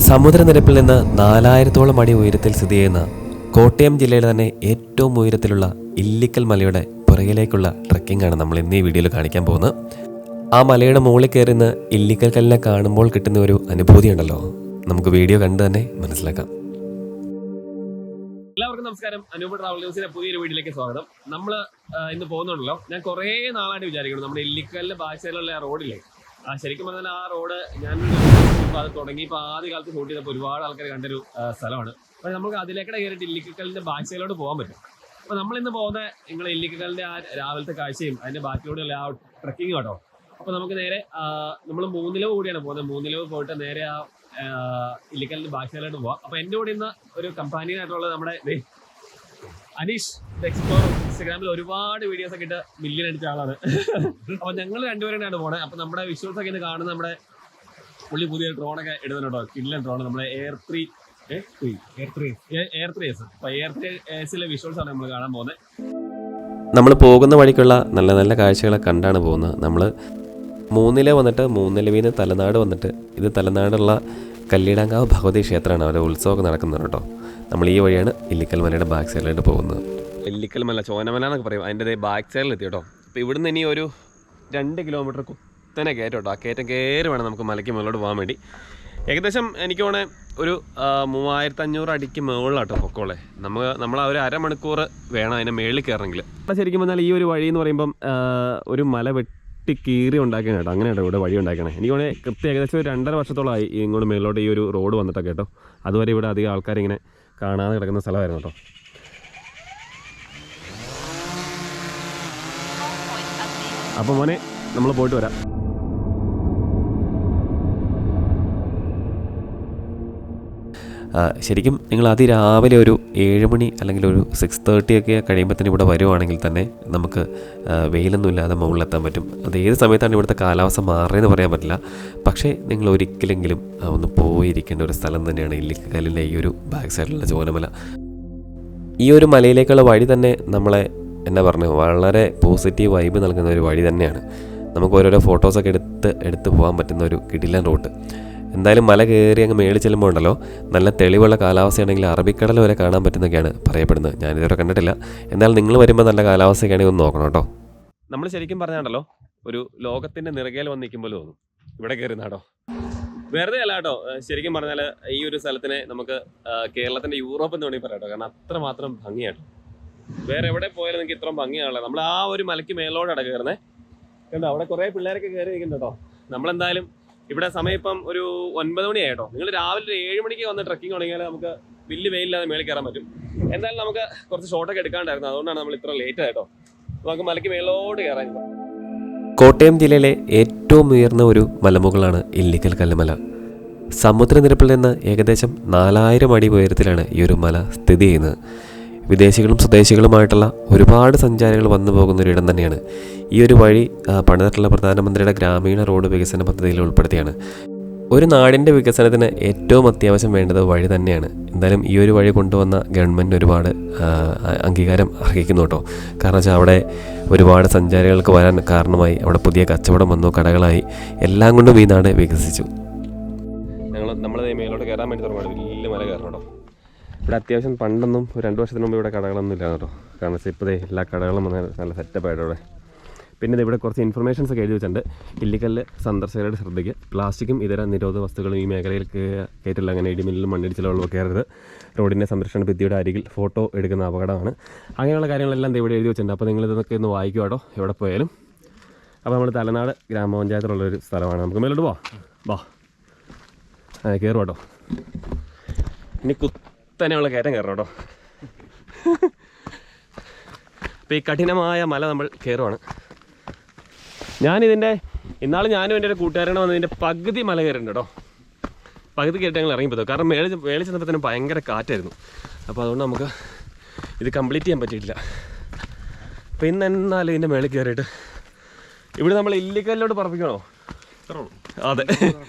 സമുദ്രനിരപ്പിൽ നിന്ന് 4000-ഓളം അടി ഉയരത്തിൽ സ്ഥിതി ചെയ്യുന്ന കോട്ടയം ജില്ലയിലെ തന്നെ ഏറ്റവും ഉയരത്തിലുള്ള ഇല്ലിക്കൽ മലയുടെ പുറകിലേക്കുള്ള ട്രക്കിംഗ് ആണ് നമ്മൾ ഇന്ന് ഈ വീഡിയോയിൽ കാണിക്കാൻ പോകുന്നത്. ആ മലയുടെ മുകളിൽ കയറുന്ന ഇല്ലിക്കൽ കല്ലിനെ കാണുമ്പോൾ കിട്ടുന്ന ഒരു അനുഭൂതി ഉണ്ടല്ലോ, നമുക്ക് വീഡിയോ കണ്ട് തന്നെ മനസ്സിലാക്കാം. എല്ലാവർക്കും നമസ്കാരം. അനൂപ് ട്രാവൽ ന്യൂസിന്റെ പുതിയൊരു വീഡിയോയിലേക്ക് സ്വാഗതം. നമ്മൾ ഇന്ന് പോകുന്നുണ്ടല്ലോ, ഞാൻ കുറേ നാളായിട്ട് വിചാരിക്കണം നമ്മുടെ ഇല്ലിക്കലിന്റെ ബാക്ക് സൈഡിലുള്ള ആ റോഡില്ലേ, ശരിക്കും പറഞ്ഞാൽ ആ റോഡ് ഞാൻ അത് തുടങ്ങിയപ്പോൾ ആദ്യ കാലത്ത് ഷൂട്ട് ചെയ്തപ്പോൾ ഒരുപാട് ആൾക്കാർ കണ്ടൊരു സ്ഥലമാണ്. അപ്പോൾ നമുക്ക് അതിലേക്കൂടെ കയറിയിട്ട് ഇല്ലിക്കലിന്റെ ബാക്ക് സൈഡിലോട്ട് പോകാൻ പറ്റും. അപ്പോൾ നമ്മളിന്ന് പോകുന്ന നിങ്ങൾ ഇല്ലിക്കലിന്റെ ആ രാവിലത്തെ കാഴ്ചയും അതിന്റെ ബാക്കിലൂടെയുള്ള ആ ട്രക്കിങ് കേട്ടോ. അപ്പോൾ നമുക്ക് നേരെ നമ്മൾ മൂന്നിലവ് കൂടിയാണ് പോകുന്നത്. മൂന്നിലവ് പോയിട്ട് നേരെ ആ ഇല്ലിക്കലിന്റെ ബാക്ക് സൈഡിലോട്ട് പോവാം. അപ്പോൾ എൻ്റെ കൂടെ ഇന്ന് ഒരു കമ്പാനിയനായിട്ടുള്ളത് നമ്മുടെ അനീഷ് എക്സ്പ്ലോർ. ഇൻസ്റ്റാഗ്രാമിൽ ഒരുപാട് വീഡിയോസ് ഒക്കെ ഇട്ട് മില്യൺ അടിച്ച ആളാണ്. അപ്പൊ ഞങ്ങൾ രണ്ടുപേരാണ് പോണേ. അപ്പൊ നമ്മുടെ വിഷ്വൽസ് ഒക്കെ ഇന്ന് കാണുന്ന നമ്മുടെ പുള്ളി പുതിയ ഡ്രോണൊക്കെ ഇടുന്നുണ്ടോ, കില്ലൻ ഡ്രോൺ, നമ്മുടെ എയർ 3S. അപ്പൊ എയർ 3Sലെ വിഷ്വൽസ് ആണ് നമ്മൾ കാണാൻ പോകുന്നത്. നമ്മൾ പോകുന്ന വഴിക്കുള്ള നല്ല നല്ല കാഴ്ചകളെ കണ്ടാണ് പോകുന്നത്. നമ്മൾ മൂന്നില വന്നിട്ട് മൂന്നിലവിൽ നിന്ന് തലനാട് വന്നിട്ട്, ഇത് തലനാടുള്ള കല്ലിടാങ്കാവ് ഭഗവതി ക്ഷേത്രമാണ്, അവരുടെ ഉത്സവമൊക്കെ നടക്കുന്നത് കേട്ടോ. നമ്മൾ ഈ വഴിയാണ് ഇല്ലിക്കൽ മലയുടെ ബാക്ക് സൈഡിലായിട്ട് പോകുന്നത്. ഇല്ലിക്കൽ മല, ചോനമല എന്നൊക്കെ പറയും, അതിൻ്റെ ബാക്ക് സൈഡിൽ എത്തി കേട്ടോ. അപ്പോൾ ഇവിടുന്ന് ഇനി ഒരു 2 കിലോമീറ്റർ കുത്തനെ കയറ്റം കേട്ടോ. ആ കയറ്റം കയറി വേണം നമുക്ക് മലയ്ക്ക് മുകളിലോട്ട് പോകാൻ വേണ്ടി. ഏകദേശം എനിക്ക് തോന്നേ ഒരു 3500 അടിക്ക് മുകളിലാട്ടോ പൊക്കോളെ. നമ്മൾ ആ ഒരു അരമണിക്കൂർ വേണം അതിൻ്റെ മേളിൽ കയറണമെങ്കിൽ. അപ്പോൾ ശരിക്കും പറഞ്ഞാൽ ഈ ഒരു വഴി എന്ന് പറയുമ്പം ഒരു മല വെട്ടി കീറി ഉണ്ടാക്കിയാണ് കേട്ടോ. അങ്ങനെ കേട്ടോ ഇവിടെ വഴി ഉണ്ടാക്കണേ. എനിക്ക് തോന്നുന്നത് കൃത്യം ഏകദേശം ഒരു 2.5 വർഷത്തോളമായി ഇങ്ങോട്ട് മേളിലോട്ട് ഈ ഒരു റോഡ് വന്നിട്ടൊക്കെ കേട്ടോ. അതുവരെ ഇവിടെ അധികം ആൾക്കാരിങ്ങനെ കാണാതെ കിടക്കുന്ന സ്ഥലമായിരുന്നു കേട്ടോ. അപ്പോൾ മോനെ നമ്മൾ പോയിട്ട് വരാം. ശരിക്കും നിങ്ങൾ അതിരാവിലെ ഒരു 7 മണി അല്ലെങ്കിൽ ഒരു 6:30 ഒക്കെ കഴിയുമ്പോഴത്തേന് ഇവിടെ വരുവാണെങ്കിൽ തന്നെ നമുക്ക് വെയിലൊന്നും ഇല്ലാതെ മുകളിലെത്താൻ പറ്റും. അത് ഏത് സമയത്താണ് ഇവിടുത്തെ കാലാവസ്ഥ മാറുന്നതെന്ന് പറയാൻ പറ്റില്ല. പക്ഷേ നിങ്ങൾ ഒരിക്കലെങ്കിലും ഒന്ന് പോയിരിക്കേണ്ട ഒരു സ്ഥലം തന്നെയാണ് ഇല്ലിക്കലിൻ്റെ ഈ ഒരു ബാക്ക് സൈഡിലുള്ള ചോനമല. ഈ ഒരു മലയിലേക്കുള്ള വഴി തന്നെ നമ്മളെ എന്നാ പറഞ്ഞു, വളരെ പോസിറ്റീവ് വൈബ് നൽകുന്ന ഒരു വഴി തന്നെയാണ്. നമുക്ക് ഓരോരോ ഫോട്ടോസൊക്കെ എടുത്ത് പോകാൻ പറ്റുന്ന ഒരു കിടിലൻ റൂട്ട്. എന്തായാലും മല കയറി അങ്ങ് മേളിൽ ചെല്ലുമ്പോൾ ഉണ്ടല്ലോ, നല്ല തെളിവുള്ള കാലാവസ്ഥയാണെങ്കിൽ അറബിക്കടൽ വരെ കാണാൻ പറ്റുന്നൊക്കെയാണ് പറയപ്പെടുന്നത്. ഞാനിതുവരെ കണ്ടിട്ടില്ല. എന്നാലും നിങ്ങൾ വരുമ്പോൾ നല്ല കാലാവസ്ഥയൊക്കെയാണെങ്കിൽ ഒന്ന് നോക്കണം കേട്ടോ. നമ്മൾ ശരിക്കും പറഞ്ഞാണ്ടല്ലോ ഒരു ലോകത്തിൻ്റെ നിറകയിൽ വന്ന് നിൽക്കുമ്പോൾ തോന്നും ഇവിടെ കയറി നാടോ. വെറുതെ അല്ല കേട്ടോ. ശരിക്കും പറഞ്ഞാൽ ഈ ഒരു സ്ഥലത്തിനെ നമുക്ക് കേരളത്തിൻ്റെ യൂറോപ്പ് എന്ന് വേണമെങ്കിൽ പറയാം കേട്ടോ. കാരണം അത്രമാത്രം ഭംഗിയാട്ടോ. വേറെ എവിടെ പോയാലും നിങ്ങൾക്ക് ഇത്രയും ഭംഗിയാണല്ലോ. നമ്മൾ ആ ഒരു മലയ്ക്ക് മേലോട്ടാണ് കയറുന്നത് കണ്ടോ. അവിടെ കുറേ പിള്ളേരൊക്കെ കയറി നിൽക്കുന്നു കേട്ടോ. നമ്മളെന്തായാലും ഇവിടെ സമയം ഇപ്പം ഒരു 9 മണിയായിട്ടോ. നിങ്ങൾ രാവിലെ 7 മണിക്ക് വന്ന് ട്രക്കിംഗ് തുടങ്ങിയാൽ നമുക്ക് വലിയ വെയിലില്ലാതെ മേളിൽ കയറാൻ പറ്റും. എന്തായാലും നമുക്ക് കുറച്ച് ഷോട്ടൊക്കെ എടുക്കാണ്ടായിരുന്നു, അതുകൊണ്ടാണ് നമ്മൾ ഇത്ര ലേറ്റ് ആയിട്ടോ. നമുക്ക് മലയ്ക്ക് മേലോട്ട് കയറാൻ. കോട്ടയം ജില്ലയിലെ ഏറ്റവും ഉയർന്ന ഒരു മലമുകളാണ് ഇല്ലിക്കൽ കല്ലുമല. സമുദ്രനിരപ്പിൽ നിന്ന് ഏകദേശം 4000 അടി ഉയരത്തിലാണ് ഈ ഒരു മല സ്ഥിതി ചെയ്യുന്നത്. വിദേശികളും സ്വദേശികളുമായിട്ടുള്ള ഒരുപാട് സഞ്ചാരികൾ വന്നു പോകുന്നൊരിടം തന്നെയാണ്. ഈ ഒരു വഴി പണിതിട്ടുള്ള പ്രധാനമന്ത്രിയുടെ ഗ്രാമീണ റോഡ് വികസന പദ്ധതിയിൽ ഉൾപ്പെടുത്തിയാണ്. ഒരു നാടിൻ്റെ വികസനത്തിന് ഏറ്റവും അത്യാവശ്യം വേണ്ടത് വഴി തന്നെയാണ്. എന്തായാലും ഈ ഒരു വഴി കൊണ്ടുവന്ന ഗവൺമെൻറ് ഒരുപാട് അംഗീകാരം അർഹിക്കുന്നു കേട്ടോ. കാരണം വെച്ചാൽ അവിടെ ഒരുപാട് സഞ്ചാരികൾക്ക് വരാൻ കാരണമായി, അവിടെ പുതിയ കച്ചവടം വന്നു, കടകളായി, എല്ലാം കൊണ്ടും ഈ നാട് വികസിച്ചു. നമ്മൾ മേലോട്ട് കയറാൻ വേണ്ടി തുടങ്ങുകയാണ്. വലിയ മല കയറണം കേട്ടോ. ഇവിടെ അത്യാവശ്യം പണ്ടൊന്നും ഒരു 2 വർഷത്തിന് മുമ്പ് ഇവിടെ കടകളൊന്നും ഇല്ല കേട്ടോ. കാരണം വെച്ചാൽ ഇപ്പോഴേ എല്ലാ കടകളും നല്ല സെറ്റപ്പായിട്ട് ഇവിടെ. പിന്നെ ഇവിടെ കുറച്ച് ഇൻഫർമേഷൻസ് ഒക്കെ എഴുതി വെച്ചിട്ടുണ്ട്. ഇല്ലിക്കല്ല് സന്ദർശകരുടെ ശ്രദ്ധയ്ക്ക്, പ്ലാസ്റ്റിക്കും ഇതര നിരോധ വസ്തുക്കളും ഈ മേഖലയിൽ കയറ്റില്ല. അങ്ങനെ ഇടിമിന്നലും മണ്ണിടിച്ചിലും കയറരുത്. റോഡിൻ്റെ സംരക്ഷണ ഭിത്തിയുടെ അരികിൽ ഫോട്ടോ എടുക്കുന്ന അപകടമാണ്. അങ്ങനെയുള്ള കാര്യങ്ങളെല്ലാം ഇവിടെ എഴുതി വെച്ചിട്ടുണ്ട്. അപ്പോൾ നിങ്ങളിതൊക്കെ ഒന്ന് വായിക്കുക കേട്ടോ എവിടെ പോയാലും. അപ്പോൾ നമ്മൾ തലനാട് ഗ്രാമപഞ്ചായത്തിലുള്ളൊരു സ്ഥലമാണ്. നമുക്ക് മേലോട്ട് വാ കയറും കേട്ടോ. ഇനി തന്നെയുള്ള കയറ്റം കയറണം കേട്ടോ. അപ്പോൾ ഈ കഠിനമായ മല നമ്മൾ കയറുവാണ്. ഞാനും എൻ്റെ ഒരു കൂട്ടുകാരനെ വന്നതിൻ്റെ പകുതി മല കയറുന്നുണ്ട് കേട്ടോ. പകുതി കയറ്റി ഞങ്ങൾ ഇറങ്ങിപ്പോയി. കാരണം മേളിൽ ചെന്നപ്പോഴത്തേനും ഭയങ്കര കാറ്റായിരുന്നു. അപ്പോൾ അതുകൊണ്ട് നമുക്ക് ഇത് കംപ്ലീറ്റ് ചെയ്യാൻ പറ്റിയിട്ടില്ല. പിന്നെ എന്നാലും ഇതിൻ്റെ മേളിൽ കയറിയിട്ട് ഇവിടെ നമ്മൾ ഇല്ലിക്കല്ലോട് പറപ്പിക്കണോ? അതെ,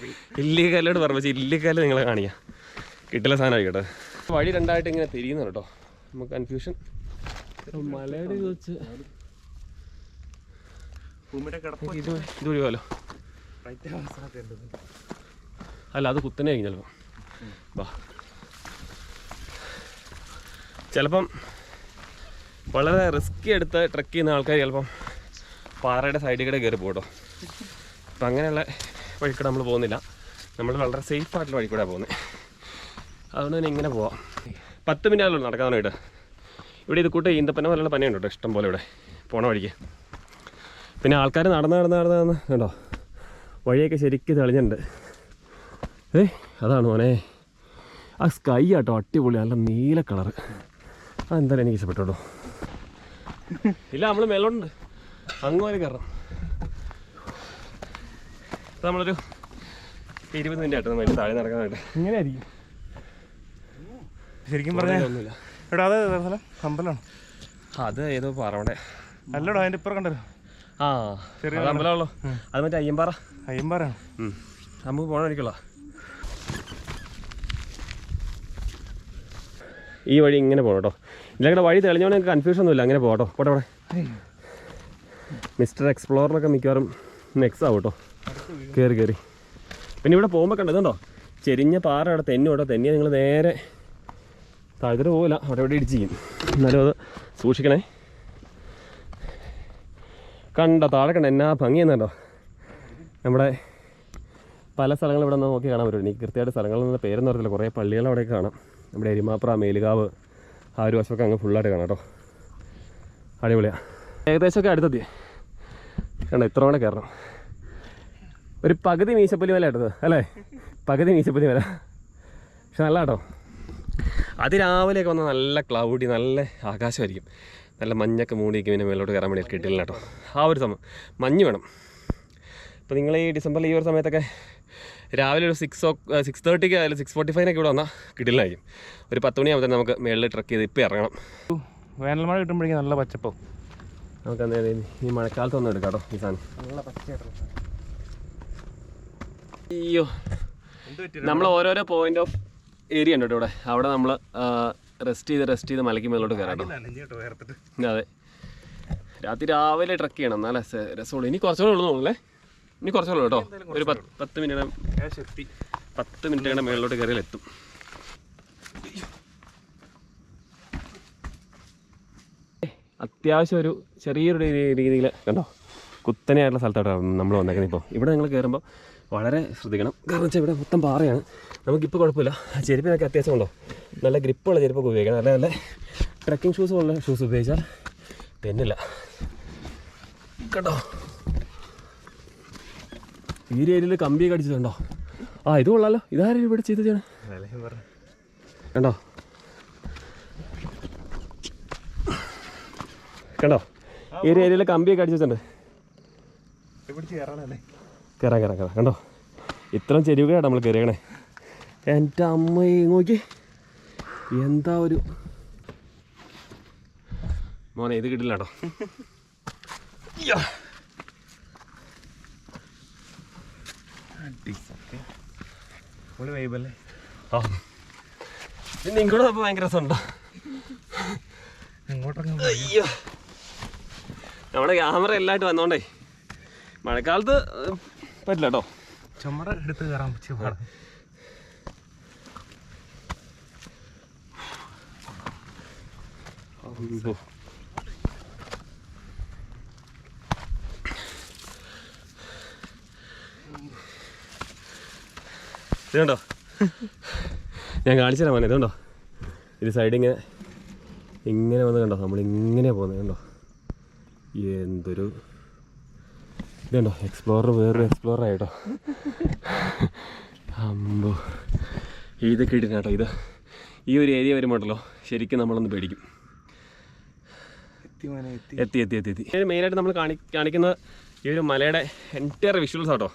ഇല്ലിക്കല്ലോട് പറപ്പിച്ച് ഇല്ലിക്കല്ല് നിങ്ങളെ കാണിക്കാം. കിട്ടില്ല സാധനമായി കേട്ടോ. വഴി രണ്ടായിട്ട് ഇങ്ങനെ തിരിയുന്നു കേട്ടോ. നമുക്ക് കൺഫ്യൂഷൻ. മലയുടെ ഇത് വെച്ച് ഇത് ഒഴിവാലോ. അല്ല, അത് കുത്തനെ ആയിരിക്കും ചിലപ്പോൾ. വാ. ചിലപ്പം വളരെ റിസ്കി എടുത്ത് ട്രെക്ക് ചെയ്യുന്ന ആൾക്കാർ ചിലപ്പം പാറയുടെ സൈഡിൽ കൂടെ കയറി പോകട്ടോ. അപ്പം അങ്ങനെയുള്ള വഴിക്കൂടെ നമ്മൾ പോകുന്നില്ല. നമ്മൾ വളരെ സേഫായിട്ടുള്ള വഴിക്കൂടെ പോകുന്നത്. അതുകൊണ്ട് തന്നെ ഇങ്ങനെ പോവാം. 10 മിനിറ്റാണല്ലോ നടക്കാനായിട്ട്. ഇവിടെ ഇത് കൂട്ട് ഈന്തപ്പന പോലുള്ള പനയുണ്ട് കേട്ടോ, ഇഷ്ടം പോലെ ഇവിടെ പോണ വഴിക്ക്. പിന്നെ ആൾക്കാർ നടന്ന് കേട്ടോ, വഴിയൊക്കെ ശരിക്കും തെളിഞ്ഞിട്ടുണ്ട്. അതാണ് മോനെ ആ സ്കൈ ആട്ടോ, അടിപൊളി, നല്ല നീല കളറ്. അതെന്തായാലും എനിക്ക് ഇഷ്ടപ്പെട്ടു. ഇല്ല, നമ്മൾ മേലോട്ടുണ്ട്, അങ്ങ് വരെ കയറാം. ഇപ്പം നമ്മളൊരു 20 മിനിറ്റ് ആയിട്ട് നമ്മൾ താഴെ നടക്കാനായിട്ട്. ഇങ്ങനെയായിരിക്കും ശരിക്കും പറഞ്ഞാൽ. ഒന്നുമില്ല. എടാ അത് സ്ഥലം അമ്പലമാണ്. അത് ഏതോ പാറവിടെ അല്ലടോ, അതിൻ്റെ ഇപ്പുറം കണ്ടല്ലോ. ആ ചെറിയ അമ്പലമാണല്ലോ. അത് മറ്റേ അയ്യമ്പാറ. അയ്യമ്പാറാണ്. നമുക്ക് പോകണ വഴിക്കുള്ള ഈ വഴി ഇങ്ങനെ പോകണം കേട്ടോ. ഇല്ലെങ്കിൽ വഴി തെളിഞ്ഞോണ്ട് എനിക്ക് കൺഫ്യൂഷൻ ഒന്നുമില്ല. അങ്ങനെ പോകട്ടോ. പോട്ടെ പോടെ. മിസ്റ്റർ എക്സ്പ്ലോറിനൊക്കെ മിക്കവാറും നെക്സ്റ്റ് ആവും കേട്ടോ. കയറി പിന്നെ ഇവിടെ പോകുമ്പോൾ കണ്ടതുണ്ടോ, ചെരിഞ്ഞ പാറ അവിടെ തെന്നു കേട്ടോ. തെന്നിയെ നിങ്ങൾ നേരെ താഴ്ത്തിട്ട് പോകില്ല, അവിടെ ഇവിടെ ഇടിച്ച് ചെയ്യും. എന്നാലും അത് സൂക്ഷിക്കണേ. കണ്ടോ താഴെ കണ്ടോ എന്നാ ഭംഗിയെന്നുണ്ടോ. നമ്മുടെ പല സ്ഥലങ്ങളും ഇവിടെ നിന്ന് നോക്കി കാണാൻ പറ്റും. എനിക്ക് കൃത്യമായിട്ട് സ്ഥലങ്ങളിൽ പേരെന്ന് പറഞ്ഞില്ല. കുറേ പള്ളികൾ അവിടെയൊക്കെ കാണാം. നമ്മുടെ എരിമാപ്ര, മേലുകാവ് ആ ഒരു വശമൊക്കെ അങ്ങ് ഫുള്ളായിട്ട് കാണാം കേട്ടോ. അടിപൊളിയാണ്. ഏകദേശമൊക്കെ അടുത്തെത്തി കണ്ടോ. ഇത്ര കൂടെ കയറണം. ഒരു പകുതി മീശപ്പുലി മല എടുത്തത് അല്ലേ, പകുതി മീശപ്പുലി മല. പക്ഷെ നല്ല കേട്ടോ. അതിരാവിലെയൊക്കെ വന്നാൽ നല്ല ക്ലൗഡി, നല്ല ആകാശമായിരിക്കും. നല്ല മഞ്ഞൊക്കെ മൂടിയിരിക്കും. പിന്നെ മേലോട്ട് കയറാൻ വേണ്ടി കിട്ടില്ല കേട്ടോ. ആ ഒരു സമയം മഞ്ഞ് വേണം. ഇപ്പോൾ നിങ്ങൾ ഈ ഡിസംബറിൽ ഈ ഒരു സമയത്തൊക്കെ രാവിലെ ഒരു 6:30 അല്ലെങ്കിൽ 6:45 ഇവിടെ വന്നാൽ കിട്ടില്ലായിരിക്കും. ഒരു 10 മണിയാകുമ്പോൾ തന്നെ നമുക്ക് മേളിൽ ട്രക്ക് ചെയ്ത് ഇപ്പോൾ ഇറങ്ങണം. വേനൽ മഴ കിട്ടുമ്പോഴേക്കും നല്ല പച്ചപ്പോ. നമുക്ക് എന്തായാലും ഈ മഴക്കാലത്തൊന്നും എടുക്കാം കേട്ടോ ഈ സാധനം. അയ്യോ, നമ്മൾ ഓരോരോ പോയിന്റ് ഓഫ് ഏരിയ ഉണ്ട് കേട്ടോ ഇവിടെ. അവിടെ നമ്മൾ റെസ്റ്റ് ചെയ്ത് മലയ്ക്ക് മേലോട്ട് കയറാം കേട്ടോ. അതെ, രാവിലെ ട്രക്ക് ചെയ്യണം, നല്ല രസമുള്ളൂ. ഇനി കുറച്ചുകൂടെ ഉള്ളൂ തോന്നുന്നല്ലേ. ഇനി കുറച്ചുകൂടെ കേട്ടോ. ഒരു 10 മിനിറ്റ് മേളിലോട്ട് കയറിയാൽ എത്തും. അത്യാവശ്യം ഒരു ചെറിയൊരു രീതിയിൽ കണ്ടോ കുത്തനെയായിട്ടുള്ള സ്ഥലത്തോട്ടാണ് നമ്മൾ വന്നേക്കുന്നത്. ഇപ്പോൾ ഇവിടെ നിങ്ങൾ കയറുമ്പോൾ വളരെ ശ്രദ്ധിക്കണം. കാരണം വെച്ചാൽ ഇവിടെ മൊത്തം പാറയാണ്. നമുക്കിപ്പോൾ കുഴപ്പമില്ല. ചെരുപ്പിനൊക്കെ അത്യാവശ്യം ഉണ്ടോ, നല്ല ഗ്രിപ്പുള്ള ചെരുപ്പൊക്കെ ഉപയോഗിക്കണം. നല്ല നല്ല ട്രക്കിംഗ് ഷൂസുള്ള ഷൂസ് ഉപയോഗിച്ചാൽ തെന്നില്ല കേട്ടോ. ഈ ഏരിയയിൽ കമ്പിയൊക്കെ അടിച്ചിട്ടുണ്ടോ? ആ ഇത് കൊള്ളാലോ. ഇതാരും ഇവിടെ ചെയ്തത് കണ്ടോ കണ്ടോ. ഈ ഒരു ഏരിയയിൽ കമ്പിയൊക്കെ അടിച്ചിട്ടുണ്ട്. കയറാം കണ്ടോ. ഇത്രയും ചെരുവുകയാണ് നമ്മൾ കയറിയണേ. എൻ്റെ അമ്മയെ നോക്കി, എന്താ ഒരു മോനെ, ഇത് കിട്ടില്ല കേട്ടോ. ആ പിന്നെ ഇങ്ങോട്ട് അപ്പോൾ ഭയങ്കര രസമുണ്ടോ. അയ്യോ, നമ്മുടെ ക്യാമറ എല്ലായിട്ട് വന്നോണ്ടേ മഴക്കാലത്ത് പറ്റില്ല കേട്ടോ. ചുമര എടുത്ത് കയറാൻ പറ്റിയ ഇതുണ്ടോ, ഞാൻ കാണിച്ചു തരാൻ മോനെ. ഇതുണ്ടോ, ഇത് സൈഡിങ്ങനെ ഇങ്ങനെ വന്ന് കണ്ടോ, നമ്മളിങ്ങനെ പോകുന്നത് കണ്ടോ. എന്തൊരു ഇതുണ്ടോ, എക്സ്പ്ലോറർ വേറൊരു എക്സ്പ്ലോറായിട്ടോ. അമ്പോ, ഇതൊക്കെ ഇട്ടിട്ട് കേട്ടോ. ഇത് ഈ ഒരു ഏരിയ വരുമ്പോഴല്ലോ ശരിക്കും നമ്മളൊന്ന് പേടിക്കും. എത്തി മെയിനായിട്ട് നമ്മൾ കാണിക്കുന്നത് ഈ ഒരു മലയുടെ എൻറ്റയർ വിഷ്വൽസ് ആട്ടോ.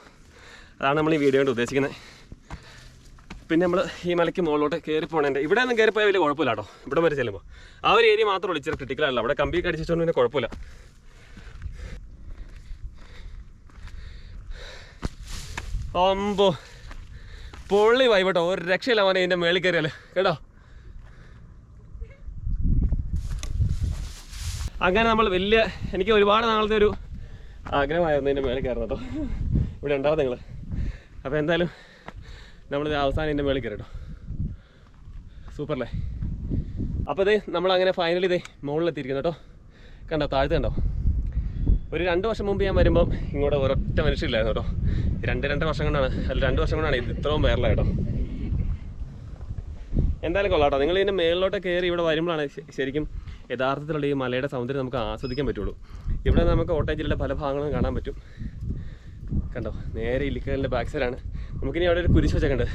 അതാണ് നമ്മൾ ഈ വീഡിയോ കൊണ്ട് ഉദ്ദേശിക്കുന്നത്. പിന്നെ നമ്മൾ ഈ മലയ്ക്ക് മുകളിലോട്ട് കയറി പോകണേൻ്റെ ഇവിടെ ഒന്നും കയറിപ്പോയാൽ വലിയ കുഴപ്പമില്ല കേട്ടോ. ഇവിടെ വരെ ചെല്ലുമ്പോൾ ആ ഒരു ഏരിയ മാത്രമേ ഉള്ളൂ ഇച്ചിരി ക്രിട്ടിക്കലല്ല. അവിടെ കമ്പിയൊക്കെ അടിച്ചിട്ടുകൊണ്ട് പിന്നെ കുഴപ്പമില്ല. അമ്പോ, പൊള്ളി വായി കേട്ടോ. ഒരു രക്ഷയില്ല മോനെ ഇതിൻ്റെ മേളിൽ കയറിയാൽ കേട്ടോ. അങ്ങനെ നമ്മൾ എനിക്ക് ഒരുപാട് നാളത്തെ ഒരു ആഗ്രഹമായിരുന്നു ഇതിൻ്റെ മേളിൽ കയറുന്നത് കേട്ടോ. ഇവിടെ ഉണ്ടാവും നിങ്ങൾ. അപ്പോൾ എന്തായാലും നമ്മളിത് അവസാനം ഇതിൻ്റെ മേളിൽ കയറി കേട്ടോ. സൂപ്പറല്ലേ. അപ്പോൾ ഇതേ നമ്മളങ്ങനെ ഫൈനലി ഇതേ മുകളിലെത്തിയിരിക്കുന്നു കേട്ടോ. കണ്ടോ താഴത്ത് കണ്ടോ. ഒരു 2 വർഷം മുമ്പ് ഞാൻ വരുമ്പം ഇങ്ങോട്ട് ഒരൊറ്റ മനുഷ്യരില്ലായിരുന്നു കേട്ടോ. 2 വർഷം കൊണ്ടാണ്, അല്ല 2 വർഷം കൊണ്ടാണ് ഇത് ഇത്രയും വൈറലാ കേട്ടോ. എന്തായാലും കൊള്ളാം കേട്ടോ. നിങ്ങൾ ഇതിൻ്റെ മേളിലോട്ട് കയറി ഇവിടെ വരുമ്പോഴാണ് ശരിക്കും യഥാർത്ഥത്തിലുള്ള ഈ മലയുടെ സൗന്ദര്യം നമുക്ക് ആസ്വദിക്കാൻ പറ്റുള്ളൂ. ഇവിടെ നമുക്ക് കോട്ടയം ജില്ലയുടെ പല ഭാഗങ്ങളും കാണാൻ പറ്റും. കണ്ടോ നേരെ ഇല്ലിക്കലിൻ്റെ ബാക്ക് സൈഡാണ്. നമുക്കിനി അവിടെ ഒരു കുരിശ് വെച്ചൊക്കെ ഉണ്ട്.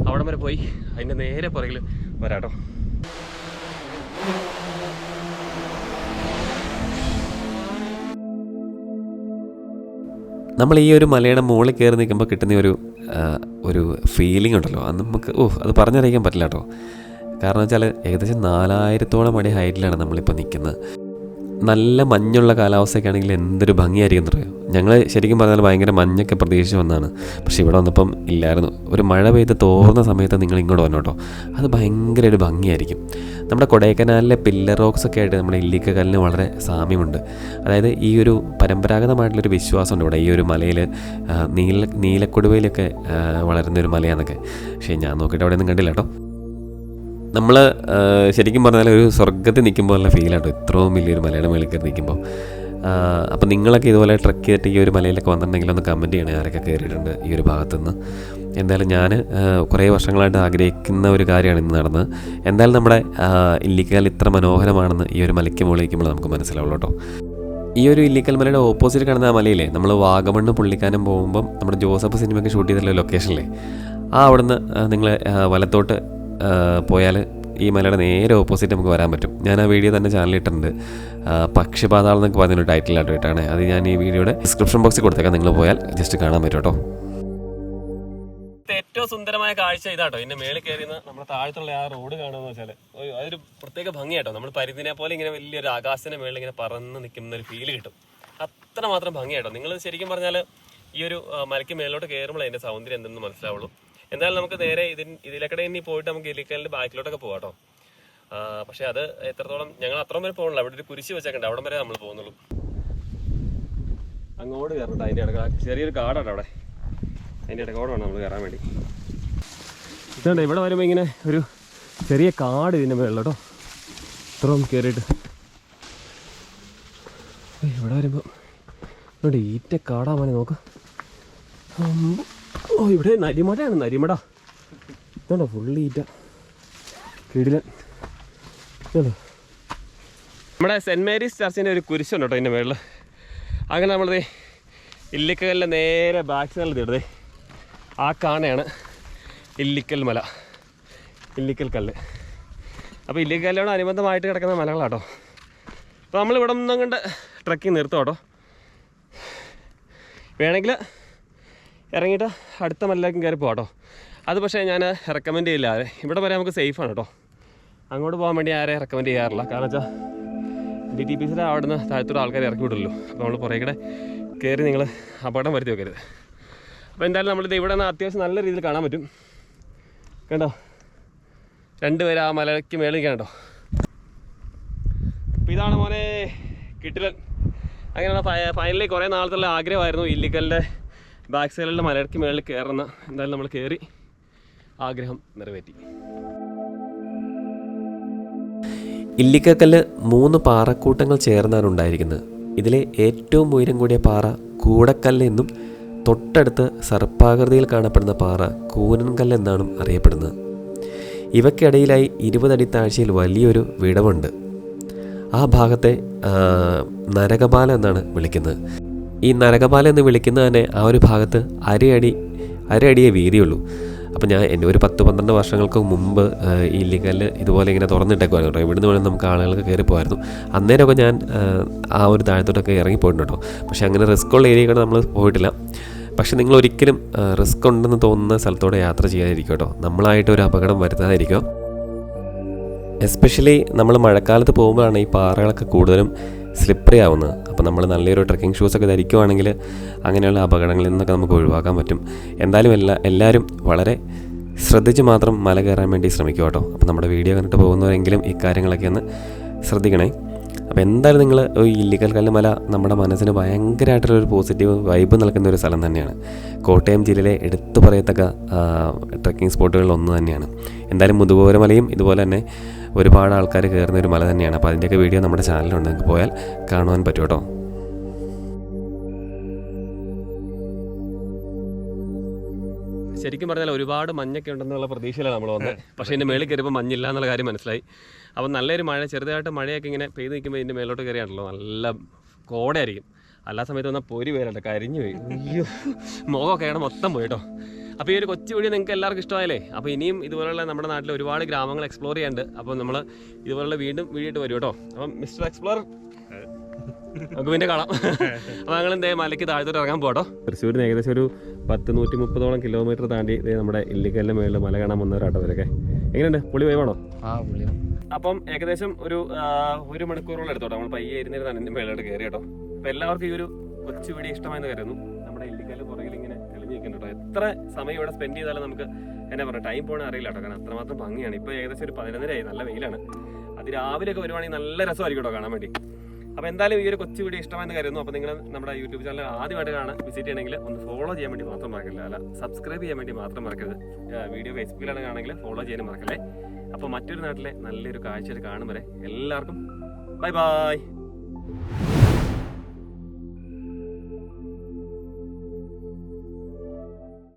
അവിടം വരെ പോയി അതിൻ്റെ നേരെ പുറകിൽ വരാട്ടോ. നമ്മൾ ഈ ഒരു മലയുടെ മുകളിൽ കയറി നിൽക്കുമ്പോൾ കിട്ടുന്ന ഒരു ഫീലിംഗ് ഉണ്ടല്ലോ, അത് നമുക്ക് അത് പറഞ്ഞറിയിക്കാൻ പറ്റില്ല കേട്ടോ. കാരണം വെച്ചാൽ ഏകദേശം 4000-ഓളം അടി ഹൈറ്റിലാണ് നമ്മളിപ്പോൾ നിൽക്കുന്നത്. നല്ല മഞ്ഞുള്ള കാലാവസ്ഥയൊക്കെ ആണെങ്കിൽ എന്തൊരു ഭംഗിയായിരിക്കും എന്നറിയോ. ഞങ്ങൾ ശരിക്കും പറഞ്ഞാൽ ഭയങ്കര മഞ്ഞൊക്കെ പ്രതീക്ഷിച്ച് വന്നതാണ്. പക്ഷേ ഇവിടെ വന്നപ്പം ഇല്ലായിരുന്നു. ഒരു മഴ പെയ്ത് തോർന്ന സമയത്ത് നിങ്ങൾ ഇങ്ങോട്ട് വന്നു കേട്ടോ, അത് ഭയങ്കര ഒരു ഭംഗിയായിരിക്കും. നമ്മുടെ കൊടൈക്കനാലിലെ പില്ലർ റോക്സ് ഒക്കെ ആയിട്ട് നമ്മുടെ ഇല്ലിക്കക്കല്ലിന് വളരെ സാമ്യമുണ്ട്. അതായത് ഈ ഒരു പരമ്പരാഗതമായിട്ടുള്ളൊരു വിശ്വാസമുണ്ട് ഇവിടെ, ഈ ഒരു മലയിൽ നീലക്കൊടുവയിലൊക്കെ വളരുന്നൊരു മലയാണെന്നൊക്കെ. പക്ഷേ ഞാൻ നോക്കിയിട്ട് അവിടെ ഒന്നും കണ്ടില്ല കേട്ടോ. നമ്മൾ ശരിക്കും പറഞ്ഞാൽ ഒരു സ്വർഗ്ഗത്തിൽ നിൽക്കുമ്പോൾ ഉള്ള ഫീലാട്ടോ ഇത്രയും വലിയൊരു മലയുടെ മേളിൽ കയറി നിൽക്കുമ്പോൾ. അപ്പോൾ നിങ്ങളൊക്കെ ഇതുപോലെ ട്രക്ക് ചെയ്തിട്ട് ഈ ഒരു മലയിലൊക്കെ വന്നിട്ടുണ്ടെങ്കിൽ ഒന്ന് കമൻറ്റ് ചെയ്യണേ ആരൊക്കെ കയറിയിട്ടുണ്ട് ഈ ഒരു ഭാഗത്തുനിന്ന്. എന്തായാലും ഞാൻ കുറേ വർഷങ്ങളായിട്ട് ആഗ്രഹിക്കുന്ന ഒരു കാര്യമാണ് ഇന്ന് നടന്നത്. എന്തായാലും നമ്മുടെ ഇല്ലിക്കൽ ഇത്ര മനോഹരമാണെന്ന് ഈ ഒരു മലയ്ക്ക് മുകളിൽ നിൽക്കുമ്പോൾ നമുക്ക് മനസ്സിലാവുള്ളൂ കേട്ടോ. ഈ ഒരു ഇല്ലിക്കൽ മലയുടെ ഓപ്പോസിറ്റ് കാണുന്ന ആ മലയിലെ നമ്മൾ വാഗമണ്ണ് പുള്ളിക്കാനം പോകുമ്പം നമ്മുടെ ജോസഫ് സിനിമയൊക്കെ ഷൂട്ട് ചെയ്തിട്ടുള്ള ലൊക്കേഷനിലെ അവിടുന്ന് നിങ്ങൾ വലത്തോട്ട് പോയാൽ ഈ മലയുടെ നേരെ ഓപ്പോസിറ്റ് നമുക്ക് വരാൻ പറ്റും. ഞാൻ ആ വീഡിയോ തന്നെ ചാനലിട്ടിട്ടുണ്ട്. പക്ഷിപാതാളം എന്നൊക്കെ പറഞ്ഞൊരു ടൈറ്റിലായിട്ട് ഇട്ടാണ്. അത് ഞാൻ ഈ വീഡിയോയുടെ ഡിസ്ക്രിപ്ഷൻ ബോക്സിൽ കൊടുത്തേക്കാം, നിങ്ങൾ പോയാൽ ജസ്റ്റ് കാണാൻ പറ്റും കേട്ടോ. ഏറ്റവും സുന്ദരമായ കാഴ്ച ഇതാട്ടോ. ഇതിന്റെ മേളിൽ കയറിയുന്ന നമ്മുടെ താഴത്തുള്ള ആ റോഡ് കാണുമെന്ന് വെച്ചാൽ അതൊരു പ്രത്യേക ഭംഗിയാട്ടോ. നമ്മൾ പരിധിനെ പോലെ ഇങ്ങനെ വലിയൊരു ആകാശത്തിന്റെ മേളിൽ ഇങ്ങനെ പറന്ന് നിൽക്കുന്ന ഒരു ഫീല് കിട്ടും. അത്രമാത്രം ഭംഗിയാട്ടോ. നിങ്ങൾ ശരിക്കും പറഞ്ഞാൽ ഈ ഒരു മലയ്ക്ക് മേളിലോട്ട് കയറുമ്പോൾ അതിന്റെ സൗന്ദര്യം എന്തെന്ന് മനസ്സിലാവുള്ളൂ. എന്തായാലും നമുക്ക് നേരെ ഇതിലേക്കടെ ഇനി പോയിട്ട് നമുക്ക് ഇല്ലിക്കലിന്റെ ബാക്കിലോട്ടൊക്കെ പോകാം കേട്ടോ. പക്ഷെ അത് എത്രത്തോളം ഞങ്ങൾ അത്രയും വരെ പോകണില്ല. അവിടെ ഒരു കുരിശ് വെച്ചേക്കണ്ട, അവിടം വരെ നമ്മൾ പോകുന്നുള്ളൂ. അങ്ങോട്ട് കയറട്ടെ. അതിൻ്റെ ഇടയ്ക്ക് ചെറിയൊരു കാടാണ് അവിടെ, അതിൻ്റെ ഇടയ്ക്കോടെ വേണം നമ്മൾ കയറാൻ വേണ്ടി. ഇതുണ്ട് ഇവിടെ വരുമ്പോൾ ഇങ്ങനെ ഒരു ചെറിയ കാട് ഇതിൻ്റെ മേളിലോട്ടോ. ഇത്രയും കയറിയിട്ട് ഇവിടെ വരുമ്പോൾ ഇവിടെ ഈറ്റ കാടാ മോനെ നോക്കാം. ഓ ഇവിടെ നരിമടയാണ്, നരിമട. ഇതുണ്ടോ ഫുള്ളി ഈറ്റ കിടിലൻ. ഇതുണ്ടോ നമ്മുടെ സെൻറ്റ് മേരീസ് ചർച്ചിൻ്റെ ഒരു കുരിശുണ്ട് കേട്ടോ ഇതിൻ്റെ മേളിൽ. അങ്ങനെ നമ്മളത് ഇല്ലിക്കലിൻ്റെ നേരെ ബാക്ക് സൈഡിൽ തീടതേ ആ കാണയാണ് ഇല്ലിക്കൽ മല, ഇല്ലിക്കൽ കല്ല്. അപ്പോൾ ഇല്ലിക്കല്ലോട് അനുബന്ധമായിട്ട് കിടക്കുന്ന മലകളാട്ടോ. അപ്പോൾ നമ്മളിവിടെ നിന്നും കണ്ട് ട്രക്കിങ് നിർത്തും കേട്ടോ. വേണമെങ്കിൽ ഇറങ്ങിയിട്ട് അടുത്ത മലയിലേക്കും കയറി പോകാം കേട്ടോ. അത് പക്ഷേ ഞാൻ റെക്കമെൻഡ് ചെയ്യില്ല. ഇവിടെ വരെ നമുക്ക് സേഫാണ് കേട്ടോ. അങ്ങോട്ട് പോകാൻ വേണ്ടി ആരെയും റെക്കമെൻഡ് ചെയ്യാറില്ല. കാരണം വെച്ചാൽ DTPCയിൽ അവിടെ നിന്ന് താഴത്തോടെ ആൾക്കാർ ഇറക്കി വിടുള്ളൂ. അപ്പോൾ നമ്മൾ പുറകെ കൂടെ കയറി നിങ്ങൾ അപകടം വരുത്തി വെക്കരുത്. അപ്പോൾ എന്തായാലും നമ്മളിത് ഇവിടെ നിന്ന് അത്യാവശ്യം നല്ല രീതിയിൽ കാണാൻ പറ്റും. കേട്ടോ 2 പേര് ആ മലയ്ക്ക് മേളിൽ നിൽക്കാൻ കേട്ടോ. അപ്പോൾ ഇതാണ് മോനെ കിട്ടിലൻ. അങ്ങനെയുള്ള ഫൈനലി കുറേ നാളത്തുള്ള ആഗ്രഹമായിരുന്നു ഇല്ലിക്കലിൻ്റെ ബാക്ക് സൈഡിലുള്ള മലയ്ക്ക് മേളിൽ കയറുന്ന. എന്തായാലും നമ്മൾ കയറി ആഗ്രഹം നിറവേറ്റി. ഇല്ലിക്കക്കല്ല് 3 പാറക്കൂട്ടങ്ങൾ ചേർന്നാണ് ഉണ്ടായിരിക്കുന്നത്. ഇതിലെ ഏറ്റവും ഉയരം കൂടിയ പാറ കൂടക്കല്ല് എന്നും തൊട്ടടുത്ത് സർപ്പാകൃതിയിൽ കാണപ്പെടുന്ന പാറ കൂനൻകല്ല് എന്നാണ് അറിയപ്പെടുന്നത്. ഇവയ്ക്കിടയിലായി 20 അടി താഴ്ചയിൽ വലിയൊരു വിടവുണ്ട്. ആ ഭാഗത്തെ നരകപാല എന്നാണ് വിളിക്കുന്നത്. ഈ നരകപാല എന്ന് വിളിക്കുന്നത് തന്നെ ആ ഒരു ഭാഗത്ത് അരയടിയേ വീതിയുള്ളൂ. അപ്പോൾ ഞാൻ എൻ്റെ ഒരു 10-12 വർഷങ്ങൾക്ക് മുമ്പ് ഈ ഇല്ലിക്കല്ല് ഇതുപോലെ ഇങ്ങനെ തുറന്നിട്ടേക്കുമായിരുന്നു കേട്ടോ. ഇവിടുന്ന് വേണം നമുക്ക് ആളുകൾക്ക് കയറി പോകായിരുന്നു. അന്നേരമൊക്കെ ഞാൻ ആ ഒരു താഴത്തോട്ടൊക്കെ ഇറങ്ങിപ്പോയിട്ടുണ്ട് കേട്ടോ. പക്ഷേ അങ്ങനെ റിസ്ക് ഉള്ള ഏരിയകൾ നമ്മൾ പോയിട്ടില്ല. പക്ഷെ നിങ്ങൾ ഒരിക്കലും റിസ്ക് ഉണ്ടെന്ന് തോന്നുന്ന സ്ഥലത്തോടെ യാത്ര ചെയ്യാതിരിക്കും കേട്ടോ. നമ്മളായിട്ട് ഒരു അപകടം വരുത്താതിരിക്കുക. എസ്പെഷ്യലി നമ്മൾ മഴക്കാലത്ത് പോകുമ്പോഴാണ് ഈ പാറകളൊക്കെ കൂടുതലും സ്ലിപ്പറി ആവുന്നത്. അപ്പോൾ നമ്മൾ നല്ലൊരു ട്രക്കിംഗ് ഷൂസൊക്കെ ധരിക്കുവാണെങ്കിൽ അങ്ങനെയുള്ള അപകടങ്ങളിൽ നിന്നൊക്കെ നമുക്ക് ഒഴിവാക്കാൻ പറ്റും. എന്തായാലും എല്ലാവരും വളരെ ശ്രദ്ധിച്ച് മാത്രം മല കയറാൻ വേണ്ടി ശ്രമിക്കുക കേട്ടോ. അപ്പോൾ നമ്മുടെ വീഡിയോ കണ്ടിട്ട് പോകുന്നവരെങ്കിലും ഇക്കാര്യങ്ങളൊക്കെ ഒന്ന് ശ്രദ്ധിക്കണേ. അപ്പോൾ എന്തായാലും നിങ്ങൾ ഈ ഇല്ലിക്കൽ കല്ലുമല നമ്മുടെ മനസ്സിന് ഭയങ്കരമായിട്ടുള്ളൊരു പോസിറ്റീവ് വൈബ് നൽകുന്ന ഒരു സ്ഥലം തന്നെയാണ്. കോട്ടയം ജില്ലയിലെ എടുത്തു പറയത്തക്ക ട്രക്കിംഗ് സ്പോട്ടുകളിൽ ഒന്ന് തന്നെയാണ്. എന്തായാലും മുതുകുപുരമലയും ഇതുപോലെ തന്നെ ഒരുപാട് ആൾക്കാർ കയറുന്ന ഒരു മല തന്നെയാണ്. അപ്പോൾ അതിൻ്റെയൊക്കെ വീഡിയോ നമ്മുടെ ചാനലുണ്ട്, നിങ്ങൾക്ക് പോയാൽ കാണുവാൻ പറ്റും കേട്ടോ. ശരിക്കും പറഞ്ഞാൽ ഒരുപാട് മഞ്ഞൊക്കെ ഉണ്ടെന്നുള്ള പ്രതീക്ഷയിലാണ് നമ്മൾ വന്നത്. പക്ഷേ ഇതിൻ്റെ മേളിൽ കയറിയപ്പോൾ മഞ്ഞില്ല എന്നുള്ള കാര്യം മനസ്സിലായി. അപ്പോൾ നല്ലൊരു മഴ, ചെറുതായിട്ട് മഴയൊക്കെ ഇങ്ങനെ പെയ്ത് നിൽക്കുമ്പോൾ ഇതിൻ്റെ മേലോട്ട് കയറിയാണല്ലോ നല്ല കോടയായിരിക്കും. എല്ലാ സമയത്ത് വന്നാൽ പൊരി പേരല്ല, കരിഞ്ഞു പോയി. അയ്യോ, മുഖമൊക്കെയാണ് മൊത്തം പോയി കേട്ടോ. അപ്പോൾ ഈ ഒരു കൊച്ചു വീഡിയോ നിങ്ങൾക്ക് എല്ലാവർക്കും ഇഷ്ടമായല്ലേ? അപ്പോൾ ഇനിയും ഇതുപോലുള്ള നമ്മുടെ നാട്ടിൽ ഒരുപാട് ഗ്രാമങ്ങൾ എക്സ്പ്ലോർ ചെയ്യാനുണ്ട്. അപ്പോൾ നമ്മൾ ഇതുപോലുള്ള വീണ്ടും വീഡിയോ ഇട്ട് വരും കേട്ടോ. അപ്പം മിസ്റ്റർ എക്സ്പ്ലോർ നമുക്ക് പിന്നെ കാണാം. അപ്പോൾ ഞങ്ങൾ എന്തേ മലയ്ക്ക് താഴത്തോട്ട് ഇറങ്ങാൻ പോട്ടോ. തൃശ്ശൂരിൽ നിന്ന് ഏകദേശം ഒരു 130 കിലോമീറ്റർ താണ്ടി നമ്മുടെ ഇല്ലിക്കലിൻ്റെ മേളിൽ മല കാണാൻ വന്നവരാട്ടോ ഇവരൊക്കെ. എങ്ങനെയുണ്ട്? പുളി വൈവാണോ? അപ്പം ഏകദേശം ഒരു 1 മണിക്കൂറോളം എടുത്തോട്ടോ നമ്മൾ പയ്യെ ഇരുന്നിരുന്നാണ് എൻ്റെ മേളിലോട്ട് കയറി കേട്ടോ. അപ്പോൾ എല്ലാവർക്കും ഈ ഒരു കൊച്ചു വീഡിയോ ഇഷ്ടമായെന്ന് കരുതുന്നു. നമ്മുടെ ഇല്ലിക്കൽ പുറകിൽ ഇങ്ങനെ തെളിഞ്ഞ് നിൽക്കുന്നുണ്ട് കേട്ടോ. എത്ര സമയം ഇവിടെ സ്പെൻഡ് ചെയ്താലും നമുക്ക് എന്നാ പറയുക, ടൈം പോകണ അറിയില്ല കേട്ടോ. കാരണം അത്രമാത്രം ഭംഗിയാണ്. ഇപ്പോൾ ഏകദേശം ഒരു 11:30 ആയി, നല്ല വെയിലാണ്. അത് രാവിലെയൊക്കെ വരുവാണെങ്കിൽ നല്ല രസമായിരിക്കും കേട്ടോ കാണാൻ വേണ്ടി. അപ്പോൾ എന്തായാലും ഈ ഒരു കൊച്ചു വീഡിയോ ഇഷ്ടമായെന്ന് കരുതുന്നു. അപ്പോൾ നിങ്ങൾ നമ്മുടെ യൂട്യൂബ് ചാനൽ ആദ്യമായിട്ട് വിസിറ്റ് ചെയ്യണമെങ്കിൽ ഒന്ന് ഫോളോ ചെയ്യാൻ വേണ്ടി മാത്രം മറക്കില്ല, അല്ല സബ്സ്ക്രൈബ് ചെയ്യാൻ വേണ്ടി മാത്രം മറക്കരുത്. വീഡിയോ ഫേസ്ബുക്കിലാണ് കാണണമെങ്കിൽ ഫോളോ ചെയ്യാനും മറക്കല്ലേ. അപ്പോൾ മറ്റൊരു നാട്ടിലെ നല്ലൊരു കാഴ്ചയിൽ കാണും വരെ എല്ലാവർക്കും ബൈ ബൈ.